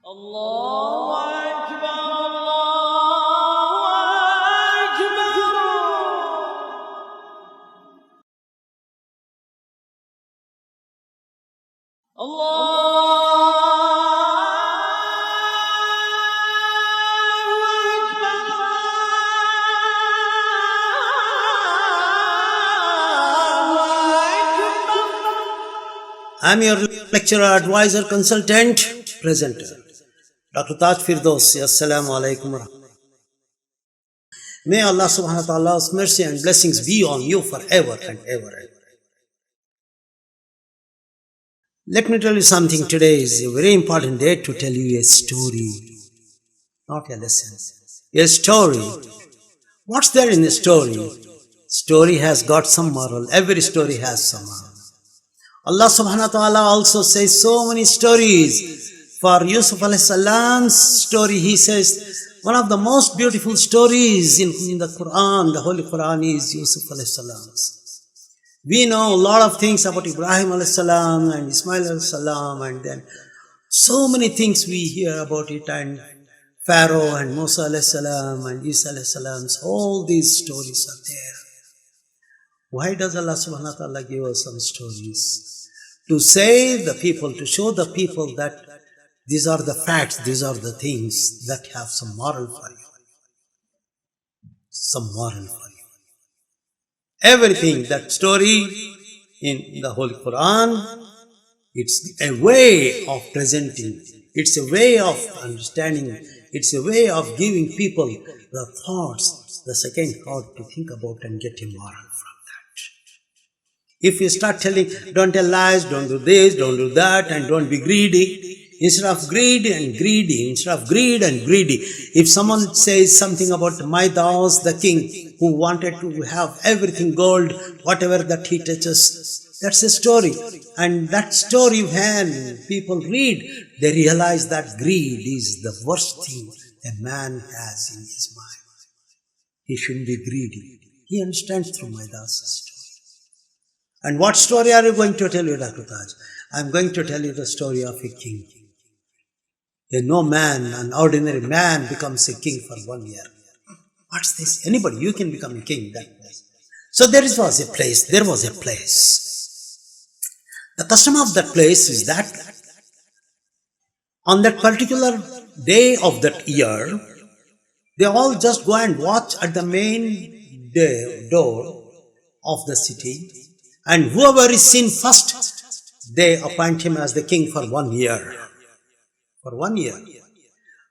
Allahu Akbar, Allahu Akbar, I'm your lecturer, advisor, consultant, presenter, Dr. Taj Firdaus. Assalamu alaikum wa rahmatullah. May Allah subhanahu wa ta'ala's mercy and blessings be on you forever and ever. Let me tell you something. Today is a very important day to tell you a story, not a lesson. A story. What's there in a story? Story has got some moral. Every story has some moral. Allah subhanahu wa ta'ala also says so many stories. For Yusuf alayhi salam's story, he says, one of the most beautiful stories in the Quran, the Holy Quran, is Yusuf alayhi salam's. We know a lot of things about Ibrahim alayhi salam and Ismail alayhi salam, and then so many things we hear about it, and Pharaoh and Musa alayhi salam and Isa alayhi salam. All these stories are there. Why does Allah subhanahu wa ta'ala give us some stories? To save the people, to show the people that these are the facts, these are the things that have some moral for you. Some moral for you. Everything, that story in the Holy Quran, it's a way of presenting, it's a way of understanding, it's a way of giving people the thoughts, the second thought to think about and get a moral from. If you start telling, don't tell lies, don't do this, don't do that, and don't be greedy, instead of greed and greedy, if someone says something about Midas, the king, who wanted to have everything gold, whatever that he touches, that's a story. And that story, when people read, they realize that greed is the worst thing a man has in his mind. He shouldn't be greedy. He understands through Midas' story. And what story are you going to tell you, Dr. Taj? I'm going to tell you the story of a king. No man, an ordinary man, becomes a king for 1 year. What's this? Anybody, you can become a king that way. So there was a place. The custom of that place is that on that particular day of that year, they all just go and watch at the main door of the city. And whoever is seen first, they appoint him as the king for 1 year. For 1 year.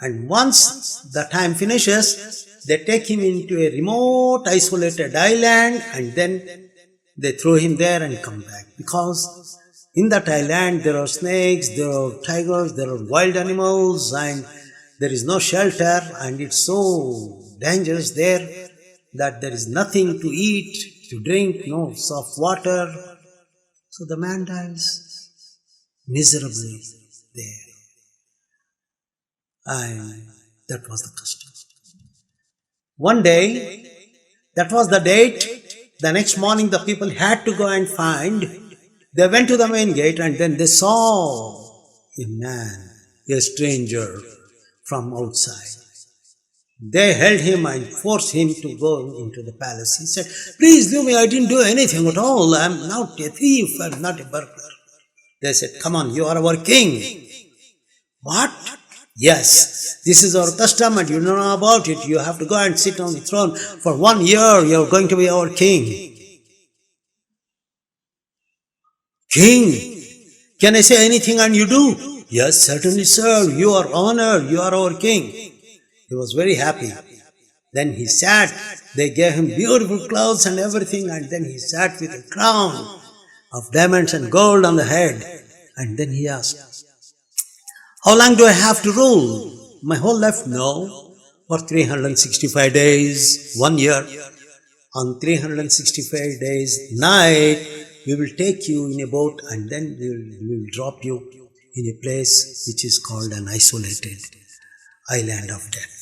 And once the time finishes, they take him into a remote, isolated island, and then they throw him there and come back. Because in that island, there are snakes, there are tigers, there are wild animals, and there is no shelter, and it's so dangerous there that there is nothing to eat, to drink, no soft water. So the man dies miserably there. And that was the custom. One day, that was the date. The next morning the people had to go and find. They went to the main gate and then they saw a man, a stranger from outside. They held him and forced him to go into the palace. He said, please leave me, I didn't do anything at all. I'm not a thief, I'm not a burglar. They said, come on, you are our king. What? Yes, this is our custom and you don't know about it. You have to go and sit on the throne for 1 year. You're going to be our king. King, can I say anything and you do? Yes, certainly, sir. You are honored. You are our king. He was very happy. Then he sat, they gave him beautiful clothes and everything, and then he sat with a crown of diamonds and gold on the head. And then he asked, how long do I have to rule? My whole life? No. For 365 days, 1 year. On 365 days, night, we will take you in a boat and then we will drop you in a place which is called an isolated island of death.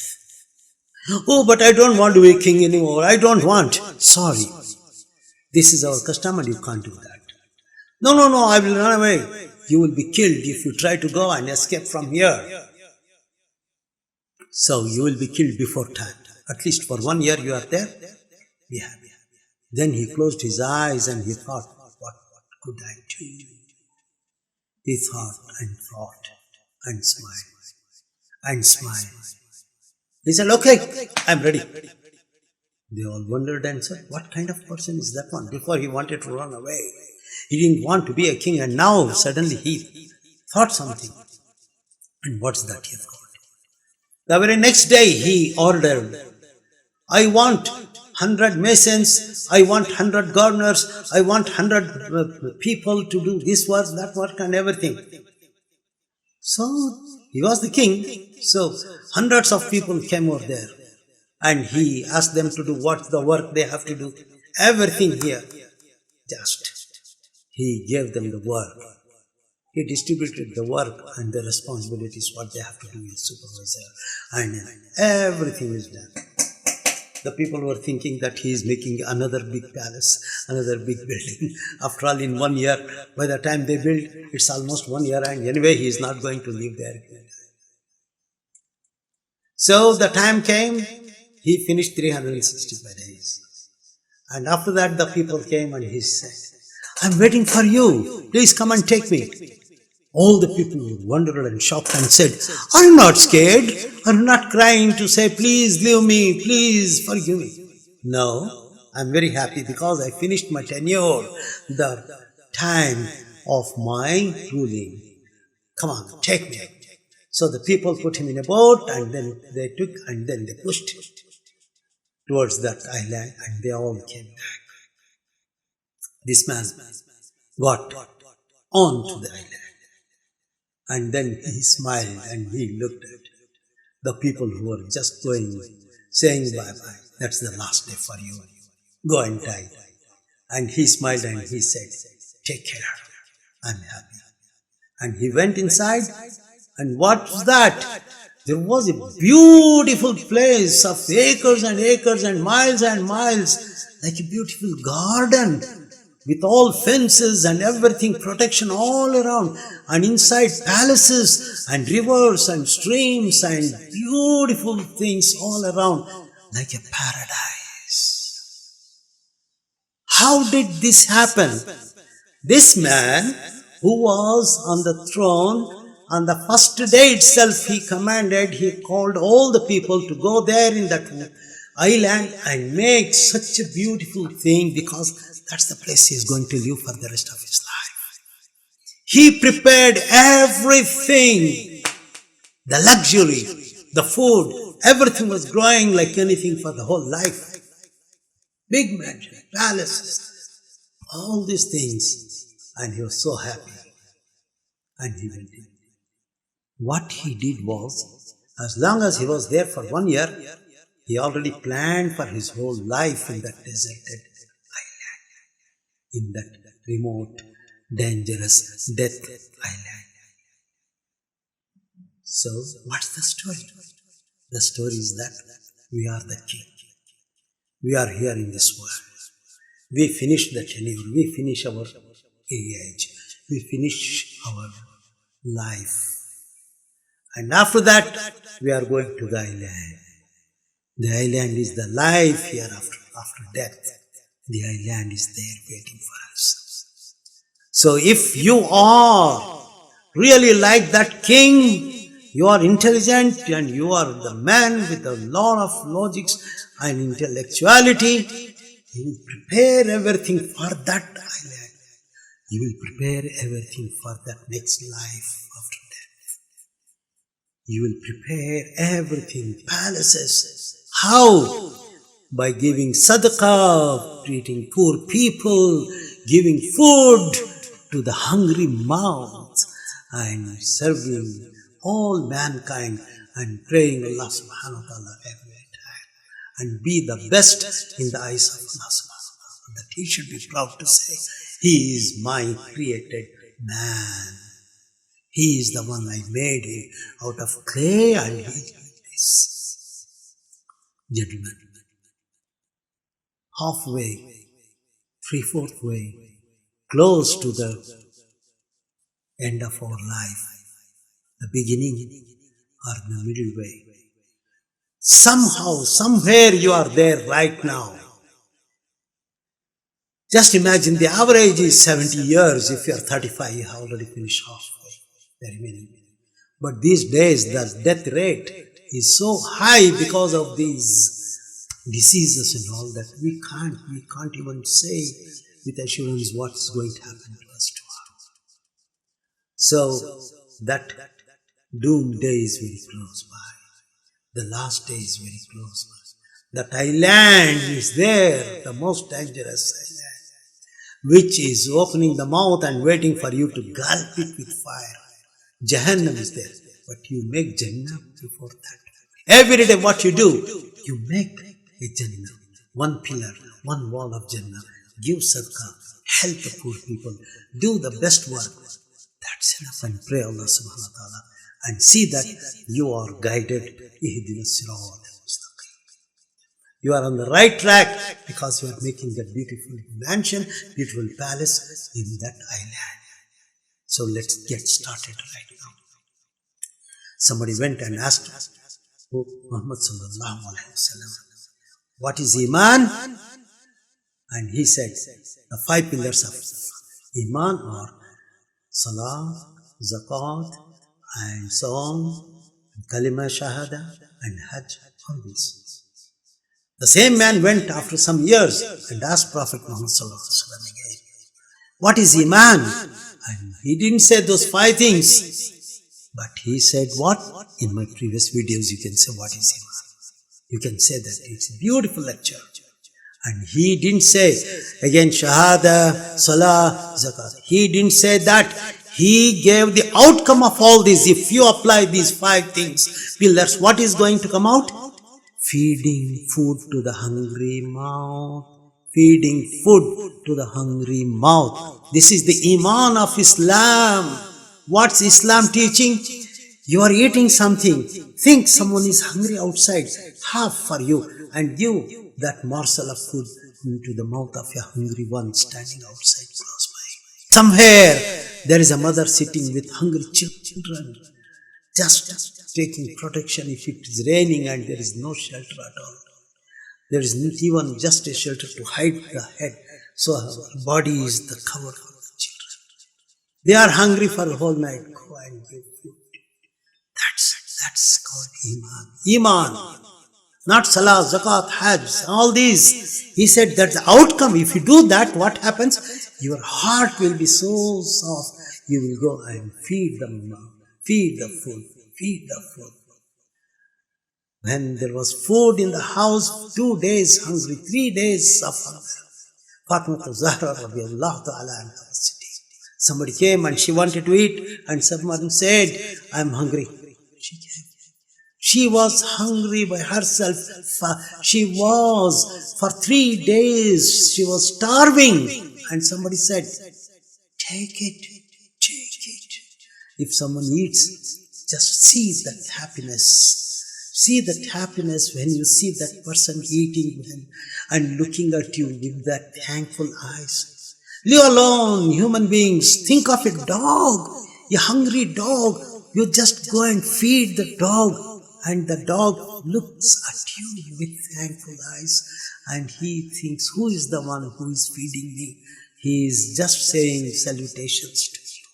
Oh, but I don't want to be king anymore. I don't want. Sorry. This is our custom and you can't do that. No, I will run away. You will be killed if you try to go and escape from here. So you will be killed before time. At least for 1 year you are there. Be happy. Then he closed his eyes and he thought, what could I do? He thought and smiled and smiled. He said, okay, I'm ready. They all wondered and said, what kind of person is that one? Before he wanted to run away. He didn't want to be a king, and now suddenly he thought something. And what's that he thought? The very next day he ordered, I want 100 masons, I want 100 gardeners, I want 100 people to do this work, that work and everything. So he was the king, so hundreds of people came over there. And he asked them to do what the work they have to do. Everything here. Just he gave them the work. He distributed the work and the responsibilities, what they have to do as supervisor. And everything is done. The people were thinking that he is making another big palace, another big building. After all, in 1 year, by the time they build, it's almost 1 year, and anyway, he is not going to live there. So the time came. He finished 365 days. And after that, the people came and he said, I'm waiting for you. Please come and take me. All the people wondered and shocked and said, I'm not scared. I'm not crying to say, please leave me. Please forgive me. No, I'm very happy because I finished my tenure, the time of my ruling. Come on, take me. So the people put him in a boat, and then they took and then they pushed him towards that island, and they all came back. This man got onto the island, and then he smiled and he looked at the people who were just going, saying bye-bye. That's the last day for you. Go and die. And he smiled and he said, take care. I'm happy. And he went inside, and what was that? There was a beautiful place of acres and miles, like a beautiful garden with all fences and everything, protection all around, and inside palaces and rivers and streams and beautiful things all around, like a paradise. How did this happen? This man who was on the throne, on the first day itself, he called all the people to go there in that island and make such a beautiful thing, because that's the place he is going to live for the rest of his life. He prepared everything, the luxury, the food, everything was growing like anything for the whole life. Big mansion, palaces, all these things. And he was so happy. And he went in. What he did was, as long as he was there for 1 year, he already planned for his whole life in that deserted island, in that remote, dangerous death island. So, what's the story? The story is that we are the king. We are here in this world. We finish the tenure, we finish our age, we finish our life. And after that, we are going to the island. The island is the life hereafter, after death. The island is there waiting for us. So if you are really like that king, you are intelligent and you are the man with a lot of logics and intellectuality, you will prepare everything for that island. You will prepare everything for that next life after death. You will prepare everything, palaces. How? By giving sadaqah, treating poor people, giving food to the hungry mouths, and serving all mankind and praying Allah subhanahu wa ta'ala every time. And be the best in the eyes of Allah subhanahu wa ta'ala. That he should be proud to say, he is my created man. He is the one I made him out of clay and he did this. Gentlemen, halfway, 3/4 way, close to the end of our life, the beginning or the middle way. Somehow, somewhere you are there right now. Just imagine the average is 70 years. If you are 35, you have already finished halfway, the remaining. But these days, the death rate is so high because of these diseases and all that we can't even say with assurance what is going to happen to us tomorrow. So that doom day is very close by. The last day is very close by. That island is there, the most dangerous island, which is opening the mouth and waiting for you to gulp it with fire. Jahannam is there, but you make Jannah before that. Every day what you do, you make a Jannah, one pillar, one wall of Jannah. Give sadaqah, help the poor people, do the best work. That's enough, and pray Allah subhanahu wa ta'ala and see that you are guided. Ihdina sirat mustaqim. You are on the right track because you are making that beautiful mansion, beautiful palace in that island. So let's get started right now. Somebody went and asked Muhammad sallallahu alaihi wasallam, what is Iman? And he said, the 5 pillars of Iman are Salah, Zakat, and Sawm, Kalima Shahada, and Hajj, all these. The same man went after some years and asked Prophet Muhammad sallallahu alaihi wasallam again, what is Iman? And he didn't say those 5 things, but he said what? In my previous videos you can say what is Iman. You can say that. It's a beautiful lecture. And he didn't say again Shahada, Salah, Zakat. He didn't say that. He gave the outcome of all this. If you apply these 5 things, pillars, what is going to come out? Feeding food to the hungry mouth. Feeding food to the hungry mouth. This is the Iman of Islam. What's Islam teaching? You are eating something. Think someone is hungry outside. Have for you and give that morsel of food into the mouth of a hungry one standing outside close by. Somewhere there is a mother sitting with hungry children, just taking protection if it is raining and there is no shelter at all. There is not even just a shelter to hide the head, so her body is the cover of the children. They are hungry for the whole night. Go and give food. That's called Iman. Iman. Not Salah, Zakat, Hajj, all these. He said that the outcome, if you do that, what happens? Your heart will be so soft. You will go and feed them, feed the food, feed the food. When there was food in the house, 2 days hungry, 3 days of hunger. Fatima Zahra radiallahu ta'ala anha was sitting. Somebody came and she wanted to eat, and someone said, I am hungry. She came. She was hungry by herself. She was, for 3 days, she was starving. And somebody said, take it, take it. If someone eats, just see that happiness. See that happiness when you see that person eating and looking at you with that thankful eyes. Leave alone human beings. Think of a dog, a hungry dog. You just go and feed the dog. And the dog looks at you with thankful eyes and he thinks, who is the one who is feeding me? He is just saying salutations to you.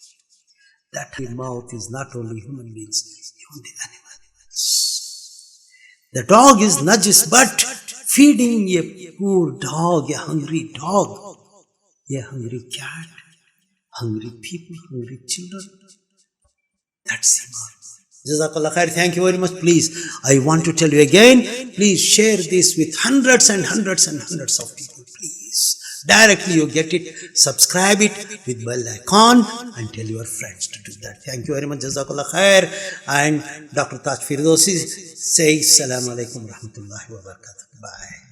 That mouth is not only human beings, even the animals. The dog is najis, but feeding a poor dog, a hungry dog, a hungry cat, hungry people, hungry children, that's Iman. Jazakallah khair. Thank you very much. Please, I want to tell you again, please share this with hundreds and hundreds and hundreds of people. Please, directly you get it, subscribe it with bell icon and tell your friends to do that. Thank you very much. Jazakallah khair. And Dr. Taj Firdausi says, Assalamu alaikum rahmatullahi wa barakatuh. Bye.